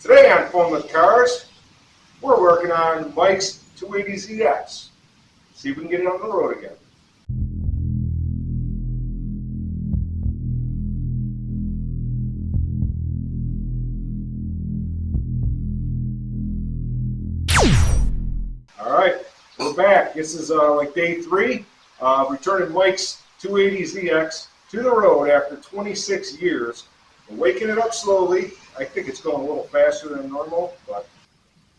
Today on Fun with Cars, we're working on Mike's 280ZX. See if we can get it on the road again. Alright, we're back. This is like day 3. Returning Mike's 280ZX to the road after 26 years. We're waking it up slowly. I think it's going a little faster than normal, but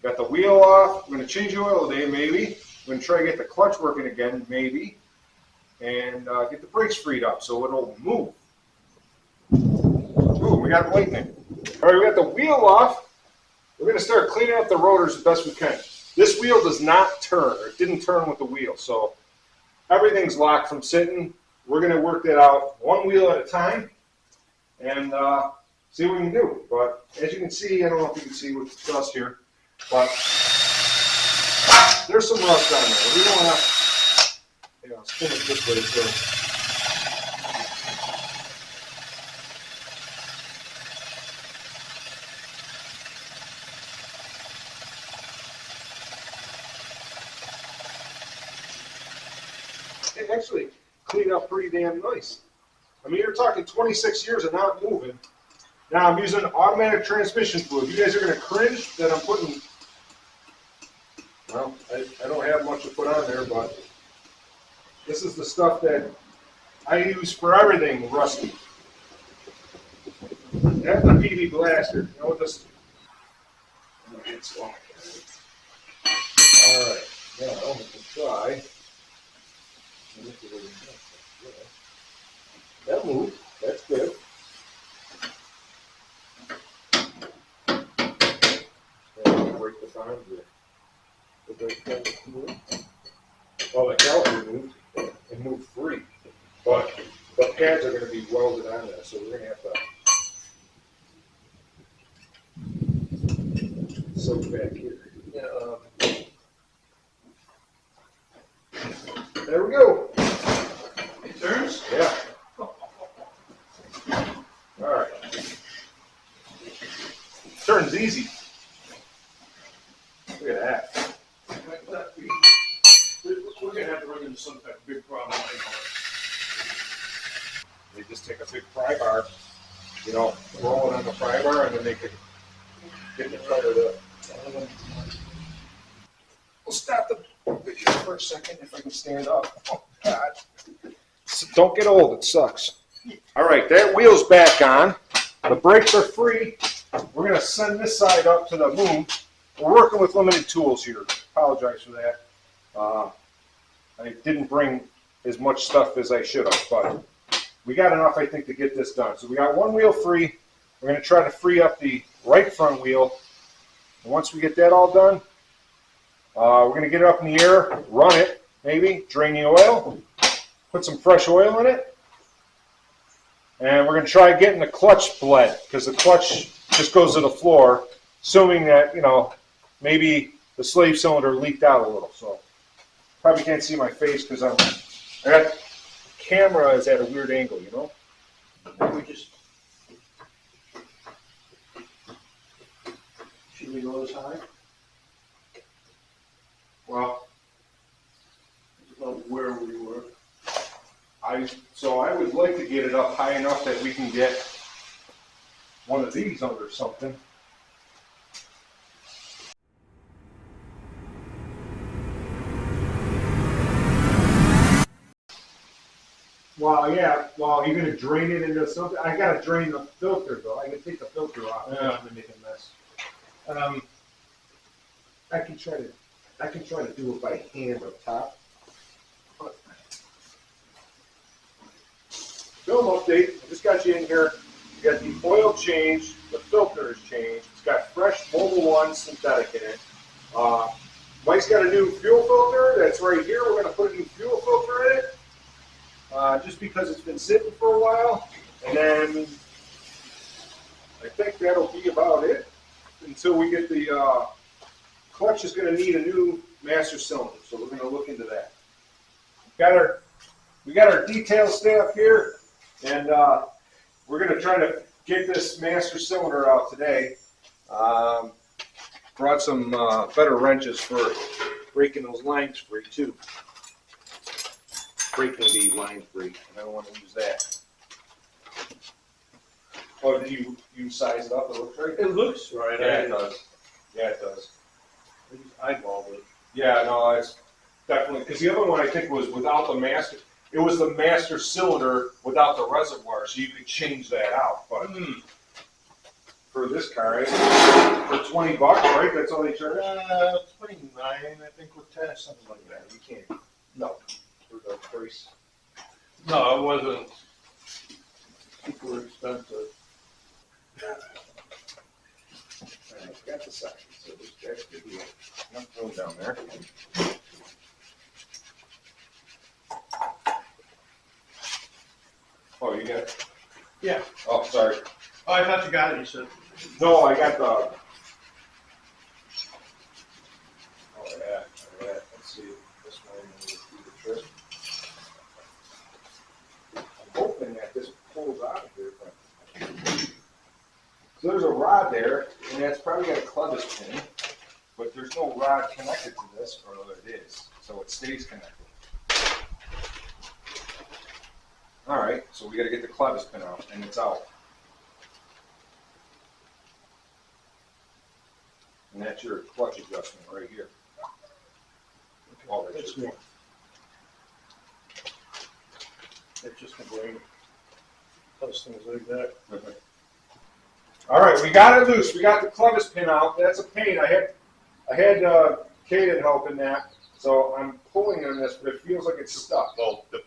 got the wheel off. We're going to change the oil today, maybe. We're going to try to get the clutch working again, maybe. And get the brakes freed up so it'll move. Ooh, we got lightning. All right, we got the wheel off. We're going to start cleaning up the rotors as best we can. This wheel does not turn, or it didn't turn with the wheel, so everything's locked from sitting. We're going to work that out one wheel at a time and see what we can do. But as you can see, I don't know if you can see with the dust here, but there's some rust on there. We don't want to, spin it this way. So. It actually cleaned up pretty damn nice. I mean, you're talking 26 years of not moving. Now I'm using automatic transmission fluid. You guys are going to cringe that I'm putting, well, I don't have much to put on there, but this is the stuff that I use for everything rusty. That's the PV blaster. You know what this? Alright, now I'm going to try. That moved. That's good. Break the arms there. Well, the caliper moved. It moved free. But the pads are going to be welded on there, so we're going to have to soak back here. There we go. It turns? Yeah. Alright. Turns easy. Look at that. We're going to have to run into some type of big problem. They just take a big pry bar, roll it on the pry bar, and then they can get in front of the. We'll stop the video for a second if I can stand up. Oh, God. So don't get old, it sucks. All right, that wheel's back on. The brakes are free. We're going to send this side up to the moon. We're working with limited tools here. Apologize for that. I didn't bring as much stuff as I should have, but we got enough, I think, to get this done. So we got one wheel free. We're going to try to free up the right front wheel. And once we get that all done, we're going to get it up in the air, run it, maybe, drain the oil, put some fresh oil in it, and we're going to try getting the clutch bled, because the clutch just goes to the floor, assuming that, maybe the slave cylinder leaked out a little. So probably can't see my face because I got the camera is at a weird angle, We just, should we go this high? Well, About where we were. So I would like to get it up high enough that we can get one of these under something. Well, yeah. Well, you're gonna drain it into something. I gotta drain the filter though. I can take the filter off. Yeah. To make a mess. I can try to do it by hand up top. Film update. I just got you in here. You got the oil change. The filter is changed. It's got fresh Mobil 1 synthetic in it. Mike's got a new fuel filter that's right here. We're going to put a new fuel filter in it. Just because it's been sitting for a while. And then I think that'll be about it until we get the clutch is going to need a new master cylinder. So we're going to look into that. We got our detail staff here, and we're going to try to get this master cylinder out today. Brought some better wrenches for breaking those lines free too. Breaking the line free, and I don't want to use that. Oh, did you size it up? It looks right. It looks right. Yeah, it does. Yeah, it does. I just eyeballed it. Yeah, no, it's definitely, because the other one I think was without the master, it was the master cylinder without the reservoir, so you could change that out. But for this car, for $20, right? That's all they charge? 29, I think, with tax, something like that. You can't, no, for the price. No, it wasn't super expensive. I've got the socket, so that's good. Enough room down there. Oh, you got it? Yeah. Oh, sorry. Oh, I thought you got it, you said. No, I got the. Oh, yeah. Let's see. This one will do the trick. I'm hoping that this pulls out of here. But... So there's a rod there, and that's probably got a clevis pin, but there's no rod connected to this, or it is, so it stays connected. All right, so we got to get the clevis pin out, and it's out. And that's your clutch adjustment right here. Oh, that's That's your me. It's just a brain. Those things like that. Okay. All right, we got it loose. We got the clevis pin out. That's a pain. I had Kaden helping that, so I'm pulling on this, but it feels like it's stuck. Well, the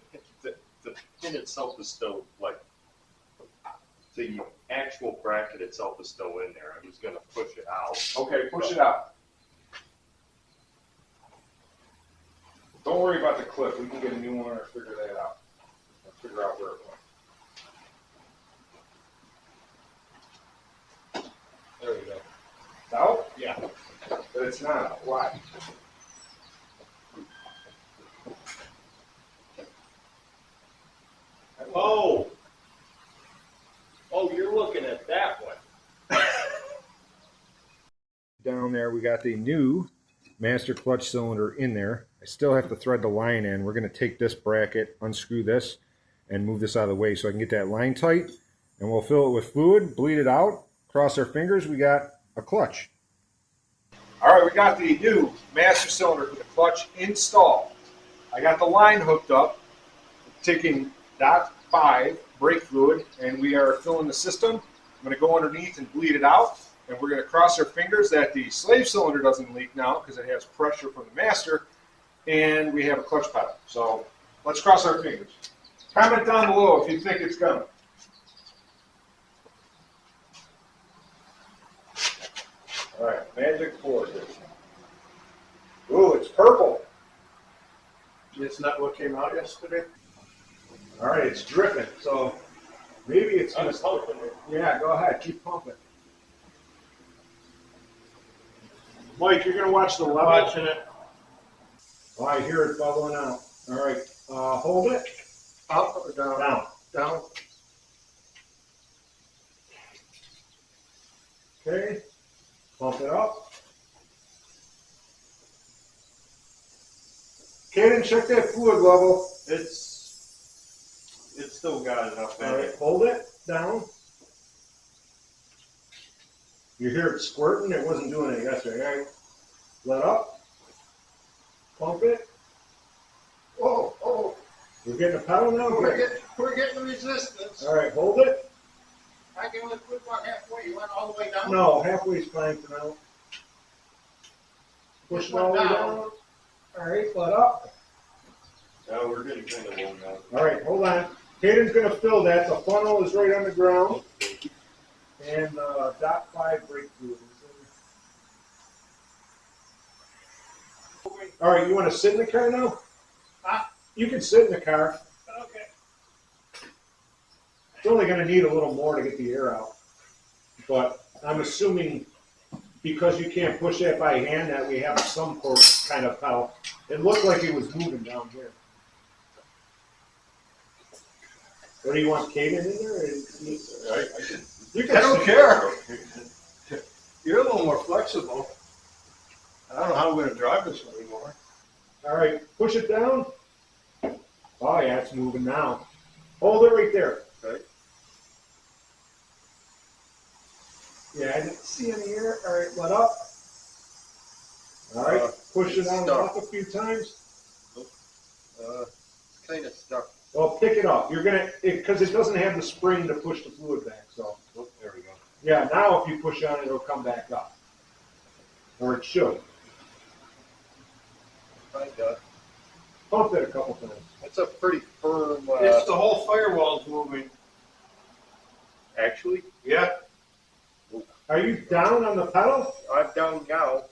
pin itself is still, like, the actual bracket itself is still in there. I was gonna push it out. Okay, push it out. Don't worry about the clip. We can get a new one or figure that out. I'll figure out where it went. There we go. Out? Yeah. But it's not out. Why? Oh! Oh, you're looking at that one. Down there, we got the new master clutch cylinder in there. I still have to thread the line in. We're going to take this bracket, unscrew this, and move this out of the way so I can get that line tight. And we'll fill it with fluid, bleed it out, cross our fingers, we got a clutch. All right, we got the new master cylinder for the clutch installed. I got the line hooked up, taking .5 brake fluid, and we are filling the system. I'm going to go underneath and bleed it out, and we're going to cross our fingers that the slave cylinder doesn't leak now because it has pressure from the master, and we have a clutch pedal. So let's cross our fingers. Comment down below if you think it's coming. All right, magic forward. Ooh, it's purple. It's not what came out yesterday? All right, it's dripping, so maybe it's I gonna. was hoping it. Yeah, go ahead, keep pumping. Mike, you're gonna watch the level. Watching it. Oh, I hear it bubbling out. All right, hold it. Up or down? Down. Down. Okay, pump it up. Kaden, check that fluid level. It's still got enough in All right, it. hold it down. You hear it squirting? It wasn't doing it yesterday. All right, let up. Pump it. Oh, oh, We're getting a pedal now. we're getting resistance. All right, hold it. I can only put about halfway. You went all the way down? No, halfway's fine for now. Push it all the way down. All right, let up. No, we're getting kind of low now. All right, hold on. Caden's gonna fill that. The funnel is right on the ground. And .5 brake fluid. All right, you want to sit in the car now? Huh? You can sit in the car. Okay. It's only going to need a little more to get the air out. But I'm assuming because you can't push that by hand that we have some kind of pedal. It looked like it was moving down here. What do you want, Caden in there? You can I don't care. You're a little more flexible. I don't know how I'm gonna drive this anymore. All right, push it down. Oh yeah, it's moving now. Hold it right there. Okay. Yeah, I didn't see any air. All right, let up. All right, push it on and stuck. off a few times. It's kind of stuck. Well, pick it up. You're gonna, because it doesn't have the spring to push the fluid back. So, Oh, there we go. yeah, now if you push on it, it'll come back up. Or it should. Pump it a couple times. It's a pretty firm. It's the whole firewall's moving. Actually, Yeah. Are you down on the pedal? I'm down now.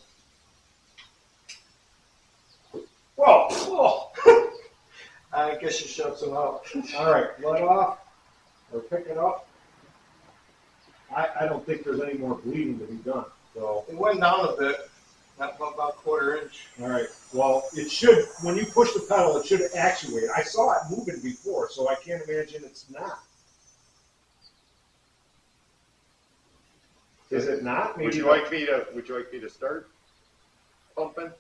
Whoa! Oh. I guess you shut some out. All right, let off or pick it up. I don't think there's any more bleeding to be done. So, It went down a bit, not about a quarter inch. all right. Well, it should, when you push the pedal, it should actuate. I saw it moving before, so I can't imagine it's not. Is it not? Would Maybe you the- like me to? Would you like me to start pumping?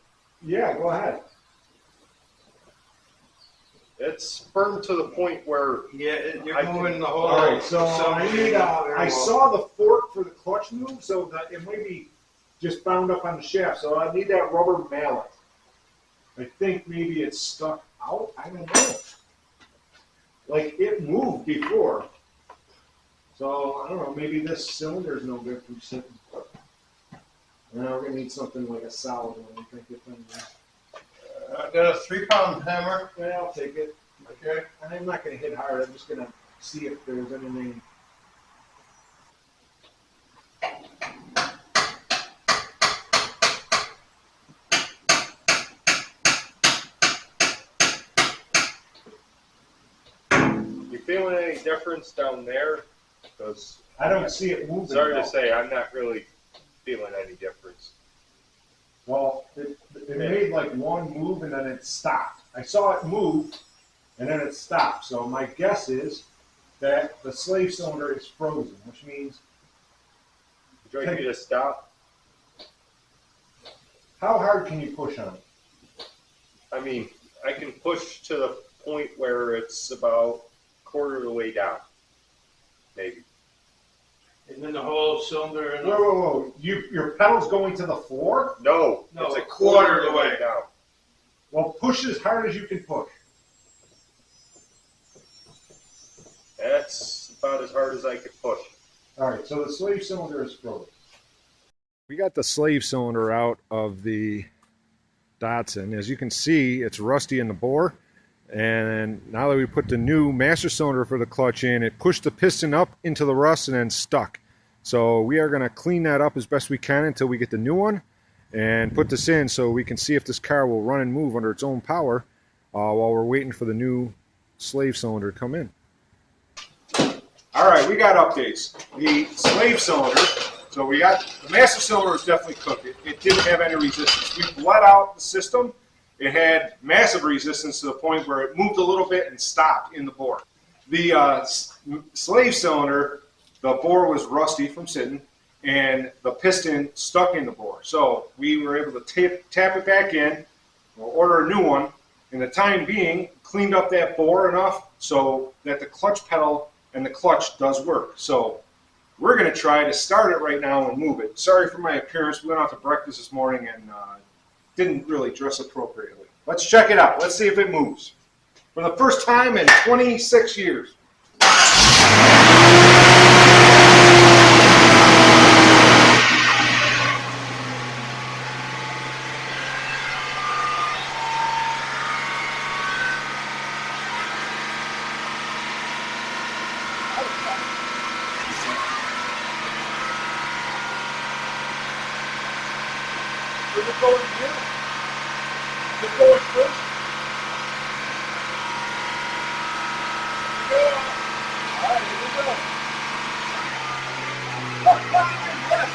Yeah, go ahead. It's firm to the point where Yeah, you're I can- moving the whole. All right, so I need. I saw the fork for the clutch move, so that it might be just bound up on the shaft. So I need that rubber mallet. I think maybe it's stuck out. I don't know. Like it moved before, so I don't know. Maybe this cylinder is no good from sitting. Now we're gonna need something like a solid one. I think if I got a 3-pound hammer. yeah, I'll take it. Okay. And I'm not gonna hit hard. I'm just gonna see if there's anything. you feeling any difference down there? Because I don't see it moving. sorry though. to say, I'm not really feeling any difference. Well, it made like one move and then it stopped. I saw it move and then it stopped. So my guess is that the slave cylinder is frozen, which means Would you like me to stop? how hard can you push on it? I mean, I can push to the point where it's about quarter of the way down, maybe. And then the whole cylinder and Whoa. Your pedal's going to the floor? No, No, it's a a quarter quarter of of the the way. way down. Well, push as hard as you can push. That's about as hard as I could push. All right, so the slave cylinder is frozen. We got the slave cylinder out of the Datsun. As you can see, it's rusty in the bore. And now that we put the new master cylinder for the clutch in, it pushed the piston up into the rust and then stuck. So we are going to clean that up as best we can until we get the new one and put this in so we can see if this car will run and move under its own power while we're waiting for the new slave cylinder to come in. All right, we got updates. The slave cylinder, so we got, the master cylinder was definitely cooked. It didn't have any resistance. We bled out the system. It had massive resistance to the point where it moved a little bit and stopped in the bore. The slave cylinder, the bore was rusty from sitting, and the piston stuck in the bore. So we were able to tap it back in, we'll order a new one. In the time being, cleaned up that bore enough so that the clutch pedal and the clutch does work. So we're going to try to start it right now and move it. Sorry for my appearance. We went out to breakfast this morning and didn't really dress appropriately. Let's check it out. Let's see if it moves. For the first time in 26 years. Is it going here? Is it going first? Yeah. All right, here we go. Yes.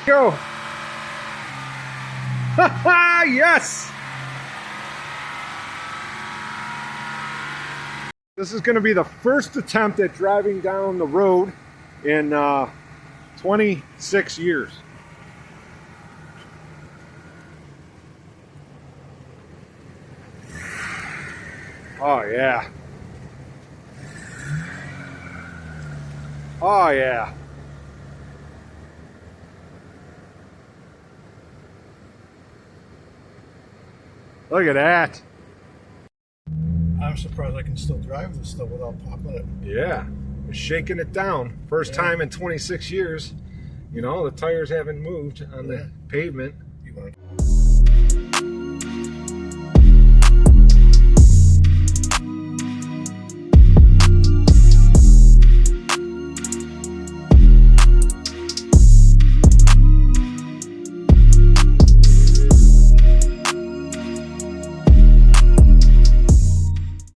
Go. Yes. This is going to be the first attempt at driving down the road in 26 years. Oh yeah. Oh yeah. Look at that. I'm surprised I can still drive this stuff without popping it. Yeah. Shaking it down. First time in 26 years. You know, the tires haven't moved on the pavement. You want